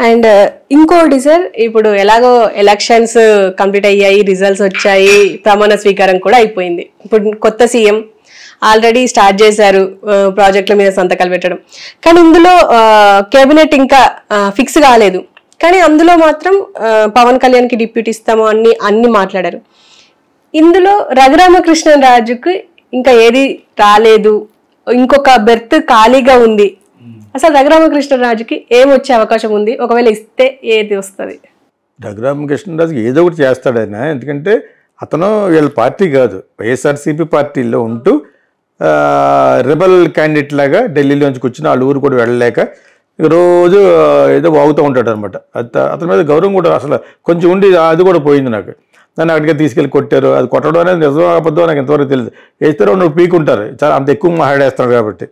And ఇంకోటి sir, ఇప్పుడు ఎలాగో ఎలక్షన్స్ కంప్లీట్ అయ్యాయి, రిజల్ట్స్ వచ్చాయి, ప్రమాణ స్వీకారం కూడా అయిపోయింది. ఇప్పుడు కొత్త సీఎం ఆల్రెడీ స్టార్ట్ చేశారు ప్రాజెక్టుల మీద సంతకాలు పెట్టడం. కానీ ఇందులో కేబినెట్ ఇంకా ఫిక్స్ కాలేదు. కానీ అందులో మాత్రం పవన్ కళ్యాణ్కి డిప్యూటీ ఇస్తాము అన్ని మాట్లాడారు. ఇందులో రఘురామకృష్ణరాజుకి ఇంకా ఏది రాలేదు, ఇంకొక బెర్త్ ఖాళీగా ఉంది. అసలు రఘురామకృష్ణరాజుకి ఏమొచ్చే అవకాశం ఉంది? ఒకవేళ ఇస్తే ఏది వస్తుంది? రఘురామకృష్ణరాజుకి ఏదో ఒకటి చేస్తాడు ఆయన. ఎందుకంటే అతను వీళ్ళ పార్టీ కాదు, వైఎస్ఆర్సీపీ పార్టీలో ఉంటూ రెబల్ క్యాండిడేట్ లాగా ఢిల్లీలోంచి కూర్చుని వాళ్ళ ఊరు కూడా వెళ్ళలేక రోజు ఏదో వాగుతూ ఉంటాడు అనమాట. అతని మీద గౌరవం కూడా అసలు కొంచెం ఉండి అది కూడా పోయింది నాకు. నన్ను అక్కడికి తీసుకెళ్ళి కొట్టారు. అది కొట్టడం అనేది నిజమో అబద్ధమో నాకు ఎంతవరకు తెలియదు. వేస్తారో నువ్వు పీకుంటారు, చాలా అంత ఎక్కువ మాట్లాడేస్తాడు కాబట్టి.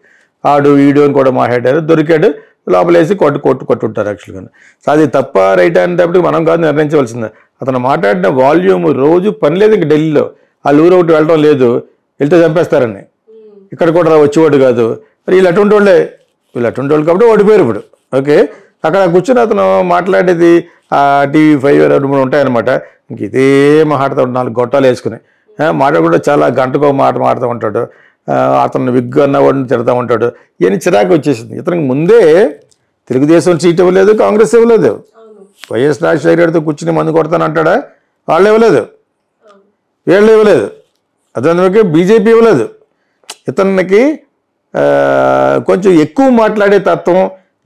ఆడు ఈడు అని కూడా మాట్లాడారు, దొరికాడు, లోపలేసి కొట్టుంటారు యాక్చువల్గా. సో అది తప్ప రైట్ అనేటప్పటికి మనం కాదు నిర్ణయించవలసిందే. అతను మాట్లాడిన వాల్యూమ్ రోజు పని లేదు. ఇంక ఢిల్లీలో వాళ్ళు ఊరు ఒకటి వెళ్ళడం లేదు, వెళ్తే చంపేస్తారని. ఇక్కడ కూడా వచ్చేవాడు కాదు. మరి వీళ్ళు అటువంటి వాళ్ళు కాబట్టి ఓడిపోయారు ఇప్పుడు. ఓకే, అక్కడ కూర్చొని అతను మాట్లాడేది TV5 2 3 ఉంటాయన్నమాట. ఇంక ఇదే మాట్లాడుతూ 4 గొట్టాలు వేసుకుని మాట్లాడకుండా చాలా గంటకో మాట్లాడుతూ ఉంటాడు. అతను విగ్గు అన్నవాడిని తిడతా ఉంటాడు. ఇవన్నీ చిరాకు వచ్చేసింది. ఇతనికి ముందే తెలుగుదేశం సీట్ ఇవ్వలేదు, కాంగ్రెస్ ఇవ్వలేదు. వైఎస్ రాజశేఖరతో కూర్చుని మందు కొడతానంటాడా, వాళ్ళు ఇవ్వలేదు, వీళ్ళు ఇవ్వలేదు. అతనికి బీజేపీ ఇవ్వలేదు. ఇతనికి కొంచెం ఎక్కువ మాట్లాడే తత్వం,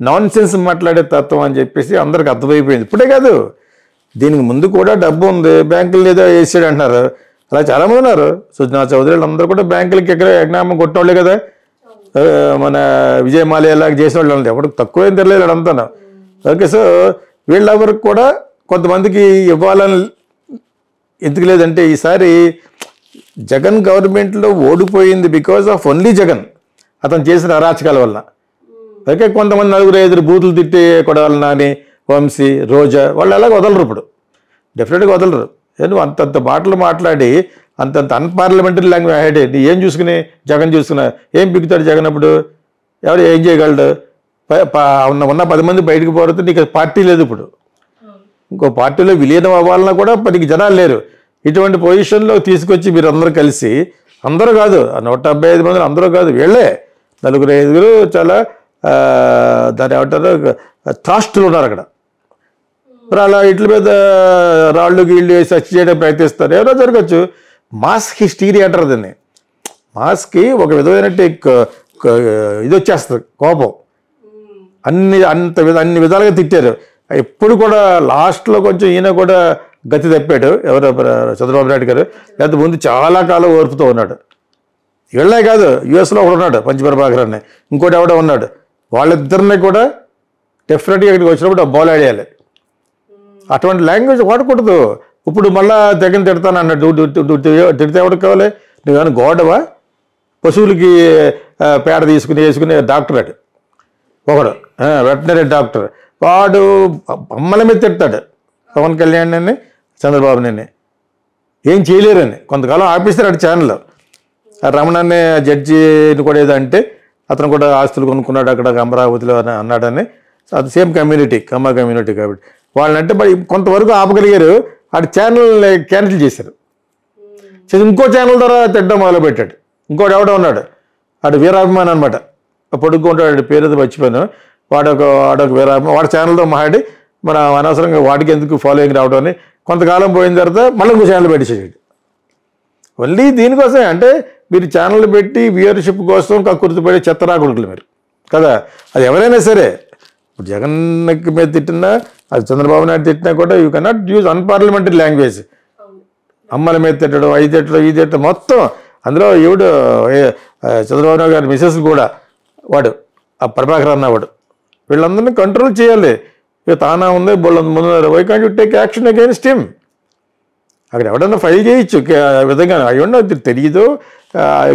నాన్ సెన్స్ మాట్లాడే తత్వం అని చెప్పేసి అందరికి అర్థమైపోయింది. ఇప్పుడే కాదు, దీనికి ముందు కూడా డబ్బు ఉంది, బ్యాంకులు ఏదో వేసాడు అంటున్నారు. అలా చాలామంది ఉన్నారు. సుజనా చౌదరి అందరూ కూడా బ్యాంకులకి ఎగ్నామం కొట్టినోళ్ళే కదా. మన విజయ్ మాల్యాలాగా చేసిన వాళ్ళు అంతే, ఎవరికి తక్కువ ఏం తెలియదు అంతా. ఓకే, సో వీళ్ళెవరికి కూడా కొంతమందికి ఇవ్వాలని ఎందుకు లేదంటే ఈసారి జగన్ గవర్నమెంట్లో ఓడిపోయింది బికాజ్ ఆఫ్ ఓన్లీ జగన్, అతను చేసిన అరాచకాల వల్ల. ఓకే, కొంతమంది 4-5 బూతులు తిట్టి కొడాలి నాని, వంశీ, రోజా వాళ్ళు అలాగ వదలరు. ఇప్పుడు డెఫినెట్గా వదలరు. నువ్వు అంతంత మాటలు మాట్లాడి అంతంత అన్పార్లమెంటరీ లాంగ్వేజ్ మాట్లాడి నీ ఏం చూసుకుని జగన్ చూసుకున్నా ఏం పిక్కుతాడు జగన్? అప్పుడు ఎవరు ఏం చేయగలడు? ఉన్న 10 మంది బయటకు పోతే నీకు పార్టీ లేదు. ఇప్పుడు ఇంకో పార్టీలో విలీనం అవ్వాలన్నా కూడా 10 జనాలు లేరు. ఇటువంటి పొజిషన్లో తీసుకొచ్చి మీరు అందరూ కలిసి, అందరూ కాదు 175 మంది అందరూ కాదు, వీళ్ళే 4-5 చాలా దాని ఏమంటారు త్రాస్టులు ఉన్నారు అక్కడ. మరి అలా ఇట్ల మీద రాళ్ళు గీళ్ళు వేసి హత్య చేయడం ప్రయత్నిస్తారు. ఎవరో జరగచ్చు. మాస్ హిస్టీరియా అంటారు దాన్ని. మాస్కి ఒక విధమైన ఇది వచ్చేస్తుంది, కోపం. అన్ని విధాలుగా తిట్టారు. ఎప్పుడు కూడా లాస్ట్లో కొంచెం ఈయన కూడా గతి తప్పాడు. ఎవరో చంద్రబాబు నాయుడు గారు. లేకపోతే ముందు చాలా కాలం ఓర్పుతూ ఉన్నాడు. వీళ్ళే కాదు, యుఎస్లో ఒకడు ఉన్నాడు పంచప్రభాకర్ అని, ఇంకోటి ఎవడో ఉన్నాడు. వాళ్ళిద్దరిని కూడా డెఫినెట్గా ఇక్కడికి వచ్చినప్పుడు బాల్ ఆడేయాలి. అటువంటి లాంగ్వేజ్ వాడకూడదు. ఇప్పుడు మళ్ళా జగన్ తిడతాను అన్నాడు. తిడితే ఎవరికి కావాలి? నువ్వేమైనా గోడవా? పశువులకి పేడ వేసుకునే డాక్టర్ అటు ఒకడు, వెటనరీ డాక్టర్. వాడు అమ్మల మీద తిడతాడు పవన్ కళ్యాణ్ అని, చంద్రబాబుని. ఏం చేయలేరని కొంతకాలం ఆపేస్తారు అటు ఛానల్. రమణాన్ని జడ్జిని కూడా ఏదంటే అతను కూడా ఆస్తులు కొనుక్కున్నాడు అక్కడ అమరావతిలో అని అన్నాడని. అది సేమ్ కమ్యూనిటీ, కమ్మ కమ్యూనిటీ కాబట్టి వాళ్ళంటే మరి కొంతవరకు ఆపగలిగారు. అటు ఛానల్ క్యాన్సిల్ చేశారు. ఇంకో ఛానల్ ద్వారా తిట్టడం మొదలుపెట్టాడు. ఇంకోటి ఎవడో ఉన్నాడు, వాడు వీరాభిమాని అనమాట. పొడుక్కుంటాడు, పేరు మర్చిపోయాను. వాడొక వీరాభిమాని. వాడి ఛానల్తో మాట్లాడి మన అనవసరంగా వాడికి ఎందుకు ఫాలోయింగ్ రావడం అని కొంతకాలం పోయిన తర్వాత మళ్ళీ ఇంకో ఛానల్ పెట్టేసాడు. ఓన్లీ దీనికోసమే. అంటే మీరు ఛానల్ పెట్టి వ్యూయర్షిప్ కోసం కక్కుర్తిపడే చెత్తరాకుడుకులు మీరు కదా. అది ఎవరైనా సరే, ఇప్పుడు జగన్ మీద తిట్టినా, అది చంద్రబాబు నాయుడు తిట్టినా కూడా you cannot use unparliamentary language. అమ్మల మీద తిట్టడం, ఇది తిట్టడం మొత్తం. అందులో ఎవడు చంద్రబాబు నాయుడు గారి మిసెస్ కూడా వాడు ఆ ప్రభాకర్ అన్నవాడు. వీళ్ళందరినీ కంట్రోల్ చేయాలి. ఇక తానా ఉంది ముందు, why can't you take action against him? అక్కడ ఎవడన్నా ఫైల్ చేయొచ్చు విధంగా. అయ్యండి అది తెలియదు,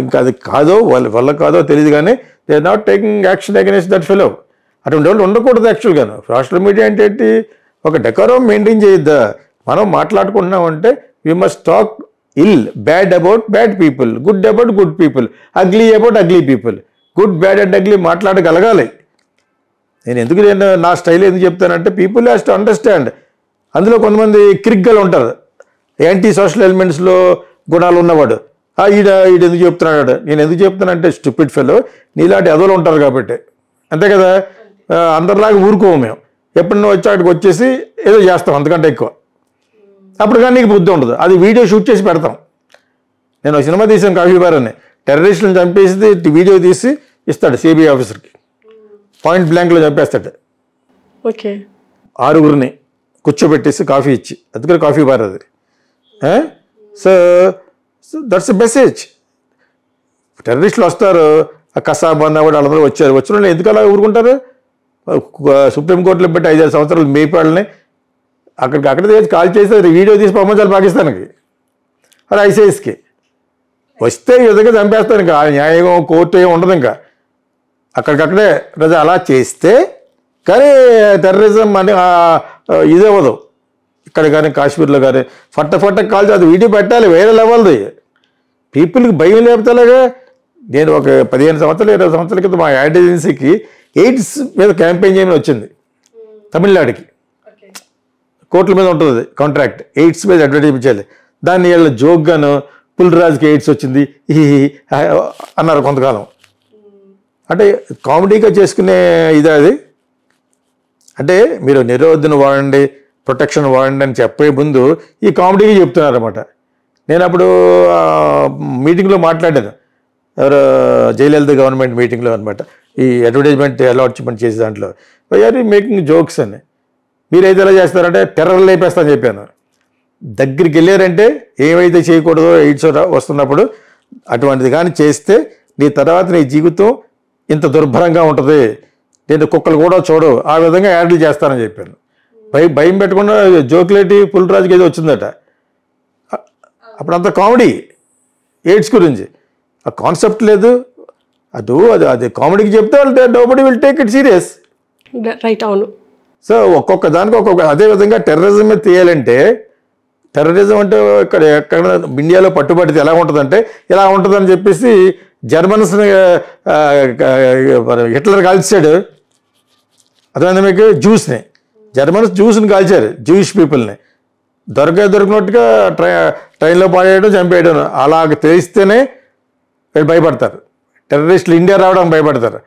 ఇంకా అది కాదో వల్ల కాదో తెలియదు, కానీ they are not taking action against that fellow. అటువంటి వాళ్ళు ఉండకూడదు యాక్చువల్గాను. సోషల్ మీడియా అంటే ఏంటి? ఒక డెకోరం మెయింటైన్ చేయొద్దా? మనం మాట్లాడుకుంటున్నామంటే we must talk bad about bad people, good about good people, ugly about ugly people. Good, bad and ugly మాట్లాడగలగాలి. నేను నా స్టైల్ ఎందుకు చెప్తానంటే పీపుల్ హ్యాస్ టు అండర్స్టాండ్. అందులో కొంతమంది క్రిక్గలు ఉంటారు, యాంటీ సోషల్ ఎలిమెంట్స్లో గుణాలు ఉన్నవాడు. ఈడ ఎందుకు చెప్తున్నాడు, నేను ఎందుకు చెప్తానంటే స్టూపిడ్ ఫెలో, నీలాంటి ఎదవలు ఉంటారు కాబట్టి. అంతే కదా, అందరిలాగా ఊరుకోము మేము. ఎప్పుడన్నా వచ్చి అక్కడికి వచ్చేసి ఏదో చేస్తాం అంతకంటే ఎక్కువ. అప్పుడు కానీ నీకు బుద్ధి ఉండదు. అది వీడియో షూట్ చేసి పెడతాం. నేను ఒక సినిమా తీసాను కాఫీ బార్ అని, టెర్రరిస్టులను చంపేసి వీడియో తీసి ఇస్తాడు సిబిఐ ఆఫీసర్కి, పాయింట్ బ్లాంక్లో చంపేస్తాడు. ఓకే, 6 కూర్చోబెట్టేసి కాఫీ ఇచ్చి, అందుకని కాఫీ బార్ అది. So that's a message. టెర్రరిస్టులు వస్తారు, కసాబ్ అన్న కూడా వాళ్ళందరూ వచ్చిన వాళ్ళు ఎందుకు అలా ఊరుకుంటారు? సుప్రీంకోర్టులో పెట్టి 5-6 సంవత్సరాలు మేపాళ్ళని అక్కడే కాల్ చేసి వీడియో తీసి పంపించాలి పాకిస్తాన్కి, అది ఐసిఐస్కి. వస్తే ఈ విధంగా చంపేస్తాను. ఇంకా న్యాయం కోర్టు ఏమి ఉండదు. ఇంకా అక్కడికక్కడే ప్రజలు అలా చేస్తే కానీ టెర్రరిజం అని ఇదే అవ్వదు. ఇక్కడ కానీ కాశ్మీర్లో కానీ ఫట్ట కాల్చి అది వీడియో పెట్టాలి, వేరే లెవెల్ది. పీపుల్కి భయం లేపుతలేగా. నేను ఒక 15 సంవత్సరాలు 20 సంవత్సరాల క్రితం మా యాడ్ ఏజెన్సీకి ఎయిడ్స్ మీద క్యాంపెయిన్ చేయమని వచ్చింది తమిళనాడుకి. కోట్ల మీద ఉంటుంది కాంట్రాక్ట్, ఎయిడ్స్ మీద అడ్వర్టైజ్ చేయాలి. దాన్ని వీళ్ళ జోక్గాను పుల్రాజ్కి ఎయిడ్స్ వచ్చింది అన్నారు కొంతకాలం. అంటే కామెడీగా చేసుకునే ఇదే అది. అంటే మీరు నిరోధన వాడండి, ప్రొటెక్షన్ వాడండి అని చెప్పే ముందు ఈ కామెడీగా చెప్తున్నారన్నమాట. నేను అప్పుడు మీటింగ్లో మాట్లాడాను, ఎవరో జయలలిత గవర్నమెంట్ మీటింగ్లో అనమాట, ఈ అడ్వర్టైజ్మెంట్ అలాట్మెంట్ చేసే దాంట్లో ఆర్ మేకింగ్ జోక్స్ అని. మీరైతే ఎలా చేస్తారంటే టెర్రర్ లేపేస్తానని చెప్పాను. దగ్గరికి వెళ్ళారంటే ఏమైతే చేయకూడదో ఎయిడ్స్ వస్తున్నప్పుడు అటువంటిది కానీ చేస్తే నీ తర్వాత నీ జీవితం ఇంత దుర్భరంగా ఉంటుంది, నేను కుక్కలు కూడా చూడవు, ఆ విధంగా యాడ్లు చేస్తానని చెప్పాను. భయం పెట్టకుండా జోకులేటి పుల్రాజుకి ఏదో వచ్చిందట. అప్పుడు అంత కామెడీ ఎయిడ్స్ గురించి, ఆ కాన్సెప్ట్ లేదు. అది కామెడీకి చెప్తే nobody will take it serious. Right, అవును. సో ఒక్కొక్క దానికి ఒక్కొక్క. అదేవిధంగా టెర్రరిజం మీద తీయాలంటే, టెర్రరిజం అంటే ఎక్కడ ఇండియాలో పట్టుబడితే ఎలా ఉంటుందంటే ఇలా ఉంటుందని చెప్పేసి జర్మన్స్ని హిట్లర్ కాల్చాడు. అదే మీకు జ్యూస్ని, జర్మన్స్ జ్యూస్ని కాల్చారు, జూయిష్ పీపుల్ని. దొరికినట్టుగా ట్రైన్లో పాడేయడం, చంపేయడం. అలాగ తెలిస్తేనే వీళ్ళు భయపడతారు. టెర్రరిస్టులు ఇండియా రావడానికి భయపడతారు.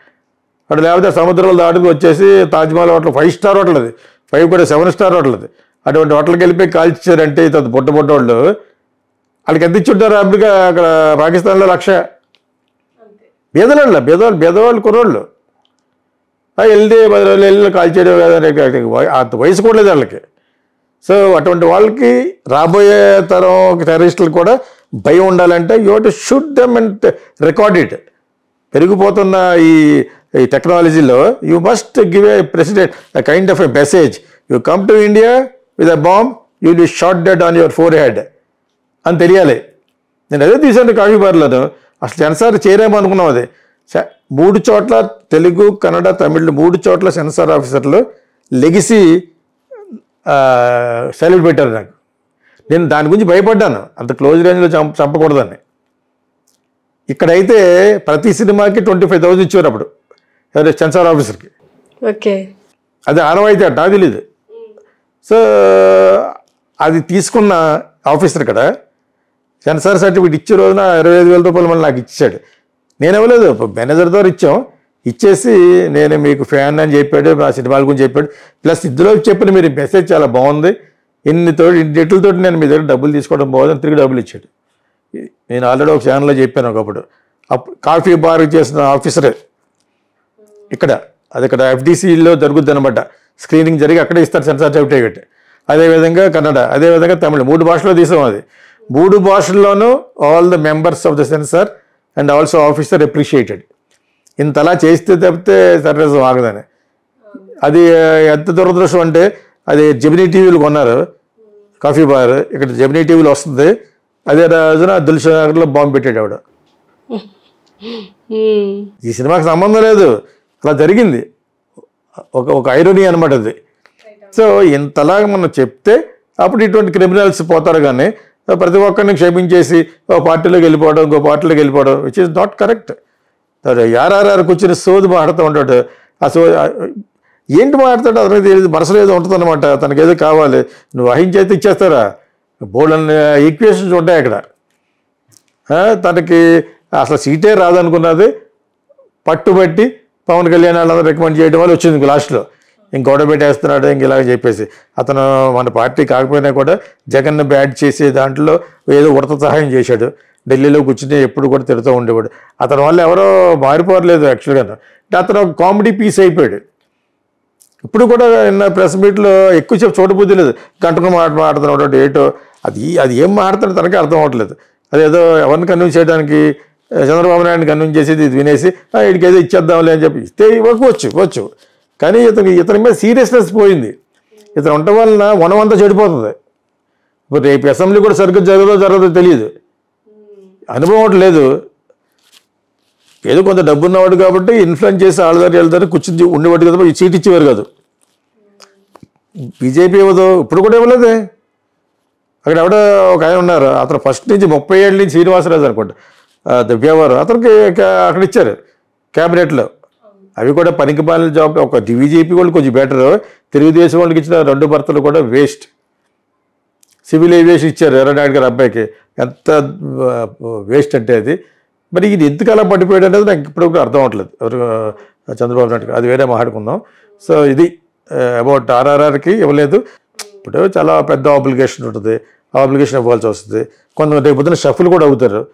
అటు లేకపోతే సముద్రాలు దాటుకు వచ్చేసి తాజ్మహల్ హోటల్ 5 స్టార్ హోటల్ అది, 5 కూడా 7 స్టార్ హోటల్ అది. అటువంటి హోటల్కి వెళ్ళిపోయి కాల్చారంటే బుట్ట వాళ్ళు వాళ్ళకి ఎంత ఇచ్చుంటారు? అమెరికా అక్కడ పాకిస్తాన్లో 1,00,000 బేదవాళ్ళు కుర్రోళ్ళు వెళ్ళి 10 రోజులు వెళ్ళి కాల్చేయడం అంత వయసు కూడా లేదు వాళ్ళకి. సో అటువంటి వాళ్ళకి రాబోయే తరం టెర్రరిస్టులు కూడా భయం ఉండాలంటే you to shoot them and record it. పెరిగిపోతున్న ఈ టెక్నాలజీలో you must give a president kind of a message. You come to India with a bomb, you will be shot dead on your four head అని తెలియాలి. నేను అదే తీసాను coffee బార్లను. అసలు censor చేయరేమో అనుకున్నాం. అది 3 చోట్ల తెలుగు, కన్నడ, తమిళ్ 3 చోట్ల సెన్సార్ ఆఫీసర్లు లెగిసి సెల్యూట్ పెట్టారు నాకు. నేను దాని గురించి భయపడ్డాను, అంత క్లోజ్ రేంజ్లో చంపకూడదని. ఇక్కడైతే ప్రతి సినిమాకి 25,000 ఇచ్చారు అప్పుడు ఎవరు సెన్సార్ ఆఫీసర్కి. ఓకే, అది ఆనవాయితీ అట్ట, నాకు తెలీదు. సో అది తీసుకున్న ఆఫీసర్ ఇక్కడ సెన్సార్ సర్టిఫికేట్ ఇచ్చే రోజున 25,000 రూపాయలు మళ్ళీ నాకు ఇచ్చాడు. నేను ఇవ్వలేదు, మేనేజర్ ద్వారా ఇచ్చాం. ఇచ్చేసి నేను మీకు ఫ్యాన్ అని చెప్పాడు, మా సినిమాల గురించి చెప్పాడు. ప్లస్ ఇందులో చెప్పిన మీరు మెసేజ్ చాలా బాగుంది, ఇన్ని డేట్లతో నేను మీ దగ్గర డబ్బులు తీసుకోవడం బాగుందని తిరిగి డబ్బులు ఇచ్చాడు. నేను ఆల్రెడీ ఒక ఛానల్లో చెప్పాను ఒకప్పుడు. కాఫీ బార్ చేసిన ఆఫీసరే ఇక్కడ, అది ఇక్కడ FDCలో జరుగుద్ది అనమాట. స్క్రీనింగ్ జరిగి అక్కడే ఇస్తారు సెన్సార్ సర్టిఫికేట్. అదేవిధంగా కన్నడ, అదేవిధంగా తమిళ, 3 భాషల్లో తీసాం. అది 3 భాషల్లోనూ all the members of the censor and also officer appreciated. ఇంతలా చేస్తే తప్పితే టెర్రరిజం ఆగదని. అది ఎంత దురదృష్టం అంటే అది జెమినీ టీవీలు కొన్నారు కాఫీ బార్, ఇక్కడ జెమినీ టీవీలో వస్తుంది. అదే రోజున దిల్షుఖ్నగర్లో బాంబు పెట్టాడు ఆవిడ. ఈ సినిమాకి సంబంధం లేదు, అలా జరిగింది. ఒక ఐరోనీ అనమాట అది. సో ఇంతలాగా మనం చెప్తే అప్పుడు ఇటువంటి క్రిమినల్స్ పోతారు. కానీ ప్రతి ఒక్కరిని క్షమించేసి ఓ పార్టీలోకి వెళ్ళిపోవడం, ఇంకో పార్టీలోకి వెళ్ళిపోవడం, which is not correct. RRR కూర్చొని సోది మాడుతూ ఉంటాడు. ఆ ఏంటి మాట్లాడతాడు అతనికి తెలియదు, మనసులో ఏదో ఉంటుంది అనమాట, తనకి ఏదో కావాలి, నువ్వు వహించి అయితే ఇచ్చేస్తారా, బోల్డ్ అన్న ఈక్వేషన్స్ ఉంటాయి అక్కడ. తనకి అసలు సీటే రాదనుకున్నది పట్టుబట్టి పవన్ కళ్యాణ్ వాళ్ళందరూ రికమెండ్ చేయడం వల్ల వచ్చింది లాస్ట్లో. గొడవ పెట్టేస్తున్నాడు ఇలాగ చెప్పేసి. అతను మన పార్టీ కాకపోయినా కూడా జగన్ను బ్యాడ్ చేసే దాంట్లో ఏదో ఉడత సహాయం చేశాడు. ఢిల్లీలో కూర్చుని ఎప్పుడు కూడా తిడుతూ ఉండేవాడు. అతని వల్ల ఎవరో మారిపోరలేదు యాక్చువల్గా. అతను కామెడీ పీస్ అయిపోయాడు. ఇప్పుడు కూడా నిన్న ప్రెస్ మీట్లో ఎక్కువసేపు చూడబుద్ధి లేదు, గంటకు మాట్లాడుతున్నాడు ఏటో. అది ఏం మాట్లాడుతాడు తనకే అర్థం అవ్వట్లేదు. అదేదో ఎవరిని కన్విన్స్ చేయడానికి, చంద్రబాబు నాయుడిని కన్విన్స్ చేసేది ఇది వినేసి వీడికి ఏదో ఇచ్చేద్దాంలే అని చెప్పి ఇస్తే ఇవ్వచ్చు. కానీ ఇతని మీద సీరియస్నెస్ పోయింది. ఇతను ఉండటం వలన వనమంతా చెడిపోతుంది. ఇప్పుడు రేపు అసెంబ్లీ కూడా సరిగ్గా జరగదో తెలియదు, అనుభవం లేదు. ఏదో కొంత డబ్బు ఉన్నవాడు కాబట్టి ఇన్ఫ్లుయెన్స్ చేసి వెళ్తారు కూర్చుని ఉండేవాడు కదా, ఈ సీట్ ఇచ్చేవారు కాదు. బీజేపీ ఇవ్వదు, ఇప్పుడు కూడా ఇవ్వలేదే. అక్కడ ఎవడో ఒక ఆయన ఉన్నారు, అతను ఫస్ట్ నుంచి 30 ఏళ్ళ నుంచి శ్రీనివాసరాజు అనుకుంటా దివ్యవారు, అతనికి అక్కడ ఇచ్చారు క్యాబినెట్లో. అవి కూడా పనికిమాలిన జాబ్. ఒక బీజేపీ వాళ్ళు కొంచెం బెటర్, తెలుగుదేశం వాళ్ళకి ఇచ్చిన 2 భర్తలు కూడా వేస్ట్. సివిల్ ఏవియేషన్ ఇచ్చారు ఎర్రనాయుడు గారి అబ్బాయికి, ఎంత వేస్ట్ అంటే అది. మరి ఇది ఎందుకు అలా పడిపోయాడు అనేది నాకు ఇప్పుడు కూడా అర్థం అవ్వట్లేదు ఎవరు చంద్రబాబు నాయుడు. అది వేరే మాట్లాడుకుందాం. సో ఇది అబౌట్ ఆర్ఆర్ఆర్కి ఇవ్వలేదు. ఇప్పుడు చాలా పెద్ద ఆబ్లిగేషన్ ఉంటుంది, ఆ ఆబ్లిగేషన్ ఇవ్వాల్సి వస్తుంది. కొంతమంది రేపు పొద్దున షఫుల్ కూడా అవుతారు.